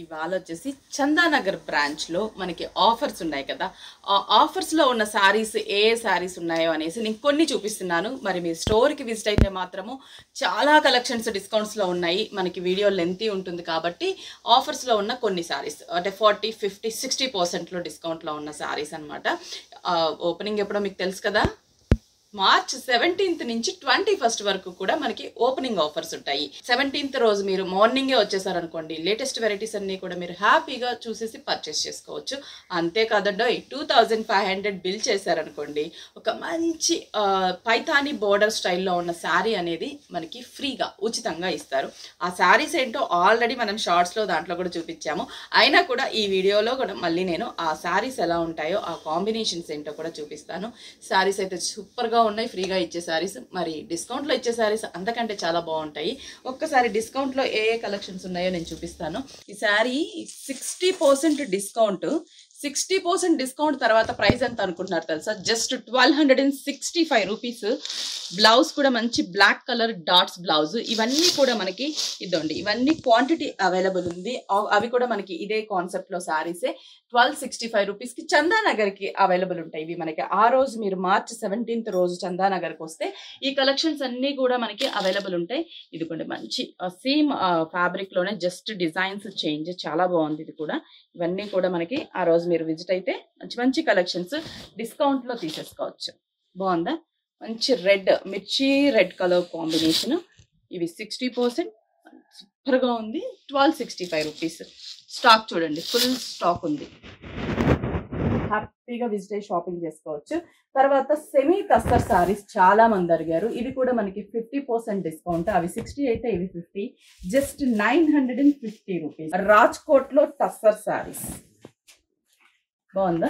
ఇవాళ వచ్చేసి చందానగర్ బ్రాంచ్లో మనకి ఆఫర్స్ ఉన్నాయి కదా. ఆ ఆఫర్స్లో ఉన్న శారీస్ ఏ శారీస్ ఉన్నాయో అనేసి నేను కొన్ని చూపిస్తున్నాను. మరి మీరు స్టోర్కి విజిట్ అయితే మాత్రము చాలా కలెక్షన్స్ డిస్కౌంట్స్లో ఉన్నాయి. మనకి వీడియో లెంతీ ఉంటుంది కాబట్టి ఆఫర్స్లో ఉన్న కొన్ని శారీస్ అంటే 40, 50, 60% డిస్కౌంట్లో ఉన్న శారీస్ అనమాట. ఓపెనింగ్ ఎప్పుడో మీకు తెలుసు కదా. మార్చ్ 17th నుంచి 21st వరకు కూడా మనకి ఓపెనింగ్ ఆఫర్స్ ఉంటాయి. 17th రోజు మీరు మార్నింగే వచ్చేసారనుకోండి, లేటెస్ట్ వెరైటీస్ అన్నీ కూడా మీరు హ్యాపీగా చూసేసి పర్చేస్ చేసుకోవచ్చు. అంతేకాదండో 2500 బిల్ చేశారనుకోండి, ఒక మంచి పైథానీ బోర్డర్ స్టైల్లో ఉన్న శారీ అనేది మనకి ఫ్రీగా ఉచితంగా ఇస్తారు. ఆ శారీస్ ఏంటో ఆల్రెడీ మనం షార్ట్స్లో దాంట్లో కూడా చూపించాము. అయినా కూడా ఈ వీడియోలో కూడా మళ్ళీ నేను ఆ శారీస్ ఎలా ఉంటాయో ఆ కాంబినేషన్స్ ఏంటో కూడా చూపిస్తాను. శారీస్ అయితే సూపర్గా ఉన్నాయి, ఫ్రీగా ఇచ్చే శారీస్. మరి డిస్కౌంట్లో ఇచ్చే శారీస్ అంతకంటే చాలా బాగుంటాయి. ఒక్కసారి డిస్కౌంట్లో ఏ ఏ కలెక్షన్స్ ఉన్నాయో నేను చూపిస్తాను. ఈ శారీ 60% డిస్కౌంట్. 60% డిస్కౌంట్ తర్వాత ప్రైస్ ఎంత అనుకుంటున్నారు తెలుసా? Just 1265 rupees. బ్లౌజ్ కూడా మంచి బ్లాక్ కలర్ డాట్స్ బ్లౌజ్. ఇవన్నీ కూడా మనకి ఇదండి, ఇవన్నీ క్వాంటిటీ అవైలబుల్ ఉంది. అవి కూడా మనకి ఇదే కాన్సెప్ట్లో శారీసే 1265 రూపీస్కి చందానగర్కి అవైలబుల్ ఉంటాయి. ఇవి మనకి ఆ రోజు మీరు మార్చ్ 17th రోజు చందానగర్కి వస్తే ఈ కలెక్షన్స్ అన్నీ కూడా మనకి అవైలబుల్ ఉంటాయి. ఇది కూడా మంచి సేమ్ ఫ్యాబ్రిక్లోనే జస్ట్ డిజైన్స్ చేంజ్, చాలా బాగుంది. ఇది కూడా ఇవన్నీ కూడా మనకి ఆ రోజు మీరు విజిట్ అయితే మంచి మంచి కలెక్షన్స్ డిస్కౌంట్లో తీసేసుకోవచ్చు. బాగుందా? మంచి రెడ్, మిర్చి రెడ్ కలర్ కాంబినేషన్. ఇవి 60%, సూపర్గా ఉంది. 1265 రూపీస్. స్టాక్ చూడండి, ఫుల్ స్టాక్ ఉంది. హ్యాపీగా విజిట్ అయ్యి షాపింగ్ చేసుకోవచ్చు. తర్వాత సెమీ టస్సర్ శారీస్ చాలా మంది అడిగారు. ఇవి కూడా మనకి 50% డిస్కౌంట్. అవి 60 అయితే ఇవి 50, జస్ట్ 950 రూపీస్. రాజ్కోట్లో టస్సర్ శారీస్ బాగుందా?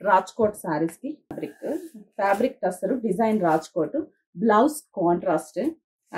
రాజ్కోట్ శారీస్ కి fabric tussar design Rajkot, blouse contrast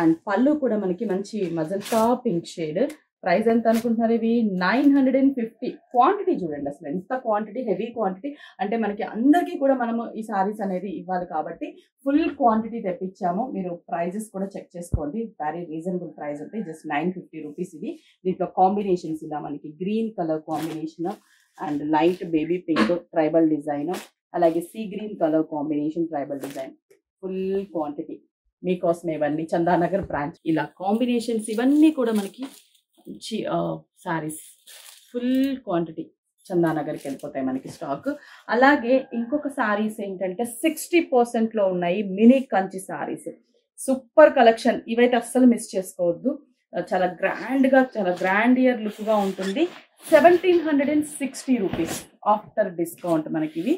and పళ్ళు కూడా మనకి మంచి మజంతా పింక్ షేడ్. ప్రైస్ ఎంత అనుకుంటున్నారు? ఇవి 950. క్వాంటిటీ చూడండి అసలు ఎంత క్వాంటిటీ, హెవీ క్వాంటిటీ. అంటే మనకి అందరికీ కూడా మనము ఈ శారీస్ అనేది ఇవ్వాలి కాబట్టి ఫుల్ క్వాంటిటీ తెప్పించాము. మీరు ప్రైజెస్ కూడా చెక్ చేసుకోండి, వెరీ రీజనబుల్ ప్రైస్ ఉంటాయి. జస్ట్ 950 రూపీస్ ఇవి. దీంట్లో కాంబినేషన్స్ ఇలా మనకి green colour combination and light baby pink tribal design, అలాగే sea green colour combination tribal design. Full quantity మీకోసం ఇవన్నీ చందానగర్ బ్రాంచ్. ఇలా కాంబినేషన్స్ ఇవన్నీ కూడా మనకి మంచి శారీస్ ఫుల్ క్వాంటిటీ చందానగర్కి వెళ్ళిపోతాయి మనకి స్టాక్. అలాగే ఇంకొక శారీస్ ఏంటంటే 60%లో ఉన్నాయి mini Kanchi saris. Super collection. ఇవైతే అస్సలు మిస్ చేసుకోవద్దు. చాలా గ్రాండ్గా, చాలా గ్రాండియర్ లుక్గా ఉంటుంది. 1760 రూపీస్ ఆఫ్టర్ డిస్కౌంట్ మనకి ఇవి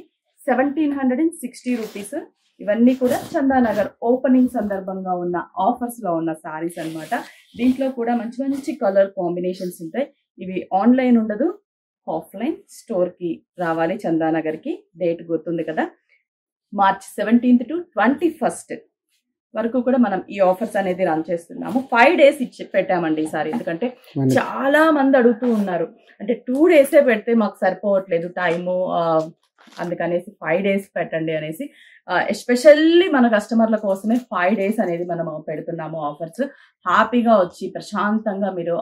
1760 రూపీస్. ఇవన్నీ కూడా చందానగర్ ఓపెనింగ్ సందర్భంగా ఉన్న ఆఫర్స్లో ఉన్న శారీస్ అనమాట. దీంట్లో కూడా మంచి మంచి కలర్ కాంబినేషన్స్ ఉంటాయి. ఇవి ఆన్లైన్ ఉండదు, ఆఫ్లైన్ స్టోర్కి రావాలి చందానగర్కి. డేట్ గుర్తుంది కదా, మార్చ్ 17th to 21st వరకు కూడా మనం ఈ ఆఫర్స్ అనేది రన్ చేస్తున్నాము. 5 days ఇచ్చి పెట్టామండి ఈసారి, ఎందుకంటే చాలా మంది అడుగుతూ ఉన్నారు. అంటే 2 days పెడితే మాకు సరిపోవట్లేదు టైము, అందుకనేసి 5 days పెట్టండి అనేసి. ఎస్పెషల్లీ మన కస్టమర్ల కోసమే 5 days అనేది మనం పెడుతున్నాము ఆఫర్స్. హ్యాపీగా వచ్చి ప్రశాంతంగా మీరు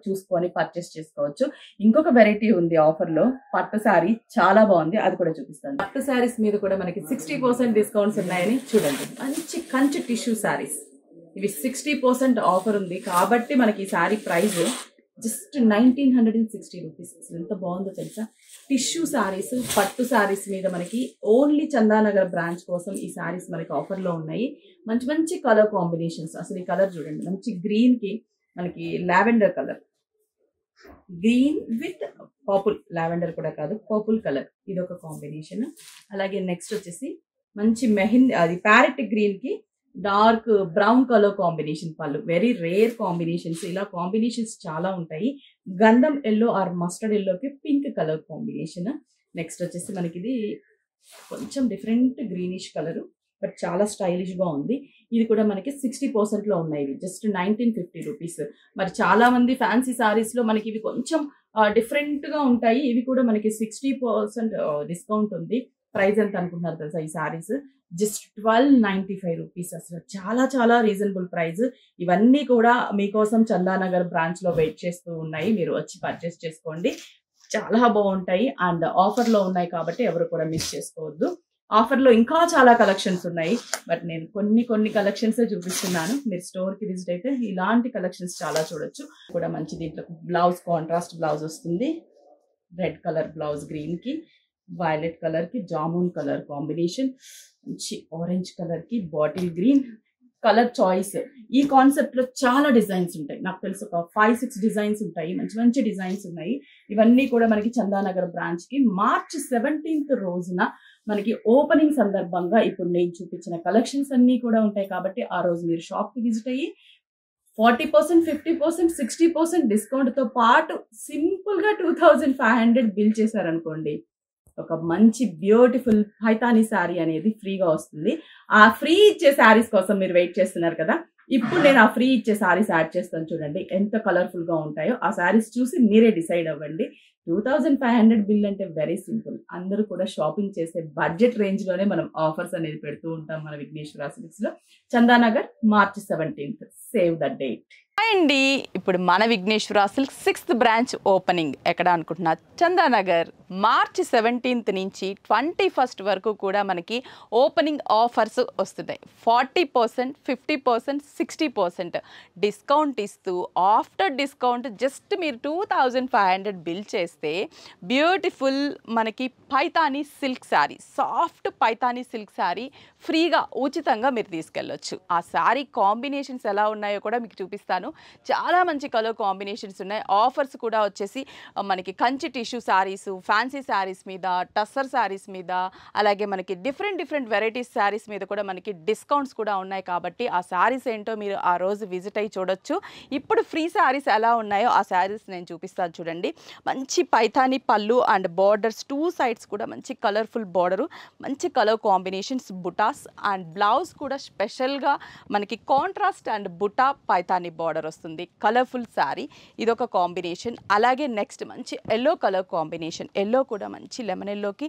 చూసుకొని పర్చేస్ చేసుకోవచ్చు. ఇంకొక వెరైటీ ఉంది ఆఫర్లో, పట్టు శారీ చాలా బాగుంది, అది కూడా చూపిస్తాను. పట్టు శారీస్ మీద కూడా మనకి 60% డిస్కౌంట్స్ ఉన్నాయని చూడండి. మంచి కంచి టిష్యూ శారీస్. ఇవి 60% ఆఫర్ ఉంది కాబట్టి మనకి ఈ శారీ ప్రైస్ జస్ట్ 1960 రూపీస్. ఎంత బాగుందో తెలుసా? టిష్యూ శారీస్, పట్టు శారీస్ మీద మనకి ఓన్లీ చందానగర్ బ్రాంచ్ కోసం ఈ శారీస్ మనకి ఆఫర్లో ఉన్నాయి. మంచి మంచి కలర్ కాంబినేషన్స్. అసలు ఈ కలర్ చూడండి, మంచి గ్రీన్కి మనకి lavender colour, green with purple, lavender కూడా కాదు పర్పుల్ కలర్, ఇది ఒక కాంబినేషన్. అలాగే నెక్స్ట్ వచ్చేసి మంచి మెహందీ, అది ప్యారెట్ గ్రీన్కి డార్క్ బ్రౌన్ కలర్ కాంబినేషన్ పళ్ళు. Very rare combinations. ఇలా కాంబినేషన్స్ చాలా ఉంటాయి. గంధం ఎల్లో ఆర్ మస్టర్డ్ ఎల్లోకి పింక్ కలర్ కాంబినేషన్. నెక్స్ట్ వచ్చేసి మనకి ఇది కొంచెం డిఫరెంట్ గ్రీనిష్ కలర్, బట్ చాలా స్టైలిష్గా ఉంది. ఇది కూడా మనకి 60%లో ఉన్నాయి. Just 1950 rupees. మరి చాలా మంది ఫ్యాన్సీ శారీస్లో మనకి ఇవి కొంచెం డిఫరెంట్గా ఉంటాయి. ఇవి కూడా మనకి 60% డిస్కౌంట్ ఉంది. ప్రైస్ ఎంత అనుకుంటున్నారు తెలుసా? ఈ శారీస్ జస్ట్ 1295 రూపీస్. అసలు చాలా చాలా రీజనబుల్ ప్రైస్. ఇవన్నీ కూడా మీకోసం చందానగర్ బ్రాంచ్ లో వెయిట్ చేస్తూ ఉన్నాయి. మీరు వచ్చి పర్చేస్ చేసుకోండి, చాలా బాగుంటాయి. అండ్ ఆఫర్ లో ఉన్నాయి కాబట్టి ఎవరు కూడా మిస్ చేసుకోవద్దు. ఆఫర్ లో ఇంకా చాలా కలెక్షన్స్ ఉన్నాయి, బట్ నేను కొన్ని కలెక్షన్స్ చూపిస్తున్నాను. మీరు స్టోర్ కి విజిట్ అయితే ఇలాంటి కలెక్షన్స్ చాలా చూడొచ్చు. కూడా మంచి దీంట్లో బ్లౌజ్ కాంట్రాస్ట్ బ్లౌజ్ వస్తుంది. రెడ్ కలర్ బ్లౌజ్ గ్రీన్ కి, వైలెట్ కలర్ కి జామున్ కలర్ కాంబినేషన్, మంచి ఆరెంజ్ కలర్ కి బాటిల్ గ్రీన్ కలర్ చాయిస్. ఈ కాన్సెప్ట్ లో చాలా డిజైన్స్ ఉంటాయి. నాకు తెలుసు ఒక 5-6 డిజైన్స్ ఉంటాయి. మంచి మంచి డిజైన్స్ ఉన్నాయి. ఇవన్నీ కూడా మనకి చందానగర్ బ్రాంచ్ కి March 17th రోజున మనకి ఓపెనింగ్ సందర్భంగా ఇప్పుడు నేను చూపించిన కలెక్షన్స్ అన్ని కూడా ఉంటాయి. కాబట్టి ఆ రోజు మీరు షాప్ కి విజిట్ అయ్యి 40%, 50%, 60% డిస్కౌంట్ తో పాటు సింపుల్ గా 2500 బిల్ చేశారనుకోండి, ఒక మంచి బ్యూటిఫుల్ పైతానీ శారీ అనేది ఫ్రీగా వస్తుంది. ఆ ఫ్రీ ఇచ్చే శారీస్ కోసం మీరు వెయిట్ చేస్తున్నారు కదా, ఇప్పుడు నేను ఆ ఫ్రీ ఇచ్చే శారీస్ యాడ్ చేస్తాను. చూడండి ఎంత కలర్ఫుల్ గా ఉంటాయో. ఆ శారీస్ చూసి మీరే డిసైడ్ అవ్వండి. 2500 బిల్ అంటే వెరీ సింపుల్. అందరూ కూడా షాపింగ్ చేసే బడ్జెట్ రేంజ్ లోనే మనం ఆఫర్స్ అనేది పెడుతూ ఉంటాం మన విఘ్నేశ్వర సిల్క్స్ లో. Chandanagar March 17th. Save the date. అండి ఇప్పుడు మన Vighneshwara silk 6th branch opening ఎక్కడ అనుకుంటున్నా, చందానగర్. March 17th నుంచి 21st వరకు కూడా మనకి ఓపెనింగ్ ఆఫర్స్ వస్తున్నాయి. 40%, 50%, 60% డిస్కౌంట్ ఇస్తూ ఆఫ్టర్ డిస్కౌంట్ జస్ట్ మీరు 2500 బిల్ చేస్తే బ్యూటిఫుల్ మనకి Paithani silk sari, soft Paithani silk sari ఫ్రీగా ఉచితంగా మీరు తీసుకెళ్ళొచ్చు. ఆ శారీ కాంబినేషన్స్ ఎలా ఉన్నాయో కూడా మీకు చూపిస్తాను. చాలా మంచి కలర్ కాంబినేషన్స్ ఉన్నాయి. ఆఫర్స్ కూడా వచ్చేసి మనకి కంచి టిష్యూ శారీస్, ఫ్యాన్సీ శారీస్ మీద, టస్సర్ శారీస్ మీద, అలాగే మనకి డిఫరెంట్ వెరైటీస్ శారీస్ మీద కూడా మనకి డిస్కౌంట్స్ కూడా ఉన్నాయి. కాబట్టి ఆ శారీస్ ఏంటో మీరు ఆ రోజు విజిట్ అయ్యి చూడొచ్చు. ఇప్పుడు ఫ్రీ శారీస్ ఎలా ఉన్నాయో ఆ శారీస్ నేను చూపిస్తాను చూడండి. మంచి పైథానీ పళ్ళు అండ్ బార్డర్స్, 2 సైడ్స్ కూడా మంచి కలర్ఫుల్ బార్డరు, మంచి కలర్ కాంబినేషన్స్, బుటాస్ అండ్ బ్లౌజ్ కూడా స్పెషల్గా మనకి కాంట్రాస్ట్ అండ్ బుటా పైథానీ బార్డర్ వస్తుంది. కలర్ఫుల్ శారీ ఇదొక కాంబినేషన్. అలాగే నెక్స్ట్ మంచి ఎల్లో కలర్ కాంబినేషన్, ఎల్లో కూడా మంచి లెమన్ ఎల్లోకి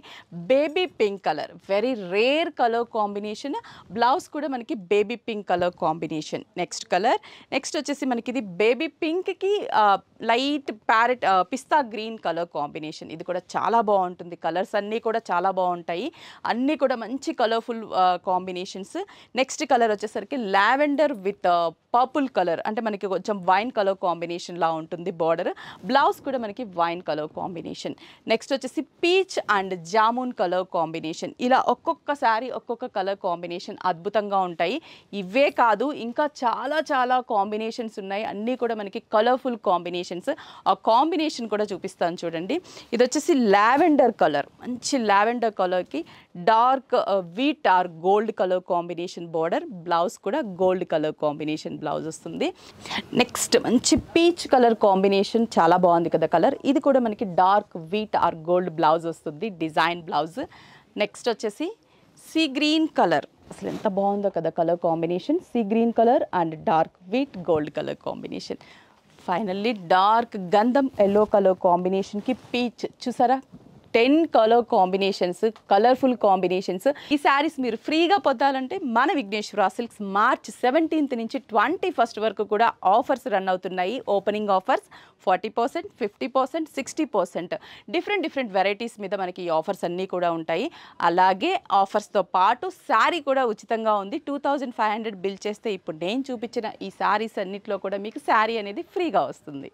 baby pink colour, very rare colour combination. Blouse కూడా మనకి baby pink colour combination. Next colour, next వచ్చేసి మనకి ఇది బేబీ పింక్కి లైట్ ప్యారెట్ పిస్తా గ్రీన్ కలర్ కాంబినేషన్. ఇది కూడా చాలా బాగుంటుంది. కలర్స్ అన్నీ కూడా చాలా బాగుంటాయి. అన్నీ కూడా మంచి కలర్ఫుల్ కాంబినేషన్స్. నెక్స్ట్ కలర్ వచ్చేసరికి లావెండర్ విత్ పర్పుల్ కలర్, అంటే మనకి కొంచెం వైన్ కలర్ కాంబినేషన్ లా ఉంటుంది బార్డర్. బ్లౌజ్ కూడా మనకి వైన్ కలర్ కాంబినేషన్. నెక్స్ట్ వచ్చేసి peach and jamun colour combination. ఇలా ఒక్కొక్క శారీ ఒక్కొక్క కలర్ కాంబినేషన్ అద్భుతంగా ఉంటాయి. ఇవే కాదు ఇంకా చాలా చాలా కాంబినేషన్స్ ఉన్నాయి. అన్నీ కూడా మనకి కలర్ఫుల్ కాంబినేషన్స్. ఆ కాంబినేషన్ కూడా చూపిస్తాను చూడండి. ఇది వచ్చేసి లావెండర్ కలర్, మంచి లావెండర్ కలర్కి dark wheat or gold colour combination border. Blouse కూడా గోల్డ్ కలర్ కాంబినేషన్ బ్లౌజ్ వస్తుంది. నెక్స్ట్ మంచి పీచ్ కలర్ కాంబినేషన్, చాలా బాగుంది కదా కలర్. ఇది కూడా మనకి dark wheat or gold blouse వస్తుంది, డిజైన్ బ్లౌజ్. నెక్స్ట్ వచ్చేసి సీ గ్రీన్ కలర్, అసలు ఎంత బాగుందో కదా colour combination. Sea green colour and dark wheat gold colour combination. Finally dark గంధం ఎల్లో కలర్ కాంబినేషన్కి పీచ్. చూసారా 10 కలర్ కాంబినేషన్స్, కలర్ఫుల్ కాంబినేషన్స్. ఈ శారీస్ మీరు ఫ్రీగా పొందాలంటే మన విఘ్నేశ్వర సిల్క్స్ March 17th నుంచి 21st వరకు కూడా ఆఫర్స్ రన్ అవుతున్నాయి. ఓపెనింగ్ ఆఫర్స్ 40%, 50%, 60% డిఫరెంట్ వెరైటీస్ మీద మనకి ఈ ఆఫర్స్ అన్నీ కూడా ఉంటాయి. అలాగే ఆఫర్స్తో పాటు శారీ కూడా ఉచితంగా ఉంది. 2500 బిల్ చేస్తే ఇప్పుడు నేను చూపించిన ఈ శారీస్ అన్నిట్లో కూడా మీకు శారీ అనేది ఫ్రీగా వస్తుంది.